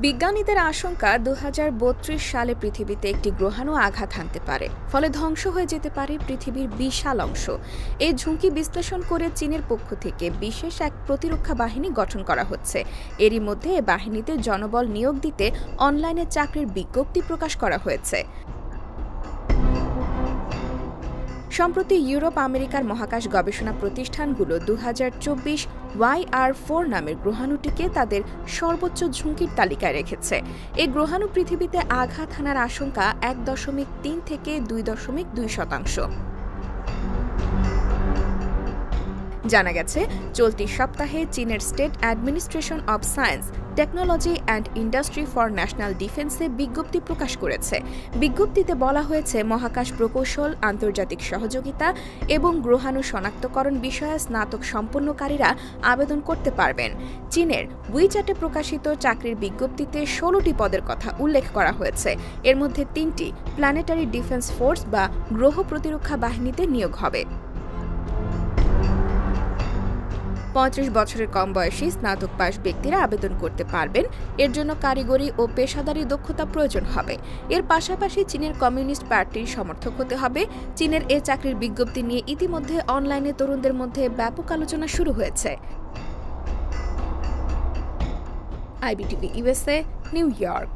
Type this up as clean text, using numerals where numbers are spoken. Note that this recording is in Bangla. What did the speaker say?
বিজ্ঞানীদের আশঙ্কা ২০৩২ সালে পৃথিবীতে একটি গ্রহাণু আঘাত হানতে পারে, ফলে ধ্বংস হয়ে যেতে পারে পৃথিবীর বিশাল অংশ। এই ঝুঁকি বিশ্লেষণ করে চীনের পক্ষ থেকে বিশেষ এক প্রতিরক্ষা বাহিনী গঠন করা হচ্ছে। এরই মধ্যে এ বাহিনীতে জনবল নিয়োগ দিতে অনলাইনে চাকরির বিজ্ঞপ্তি প্রকাশ করা হয়েছে। সম্প্রতি ইউরোপ আমেরিকার মহাকাশ গবেষণা প্রতিষ্ঠানগুলো ২০২৪ YR4 নামের গ্রহাণুটিকে তাদের সর্বোচ্চ ঝুঁকির তালিকায় রেখেছে। এই গ্রহাণু পৃথিবীতে আঘাত হানার আশঙ্কা ১.৩ থেকে ২.২%। জানা গেছে, চলতি সপ্তাহে চীনের State Administration of Science, Technology and Industry for National ডিফেন্সে বিজ্ঞপ্তি প্রকাশ করেছে। বিজ্ঞপ্তিতে বলা হয়েছে, মহাকাশ প্রকৌশল, আন্তর্জাতিক সহযোগিতা এবং গ্রহাণু শনাক্তকরণ বিষয়ে স্নাতক সম্পন্নকারীরা আবেদন করতে পারবেন। চীনের উইচ্যাটে প্রকাশিত চাকরির বিজ্ঞপ্তিতে ১৬টি পদের কথা উল্লেখ করা হয়েছে। এর মধ্যে ৩টি প্ল্যানেটারি ডিফেন্স ফোর্স বা গ্রহ প্রতিরক্ষা বাহিনীতে নিয়োগ হবে। ৩৫ বছরের কম বয়সী স্নাতক পাশ ব্যক্তিরা আবেদন করতে পারবেন। এর জন্য কারিগরি ও পেশাদারি দক্ষতা প্রয়োজন হবে। এর পাশাপাশি চীনের কমিউনিস্ট পার্টির সমর্থক হতে হবে। চীনের এ চাকরির বিজ্ঞপ্তি নিয়ে ইতিমধ্যে অনলাইনে তরুণদের মধ্যে ব্যাপক আলোচনা শুরু হয়েছে। IBTV USA, new York.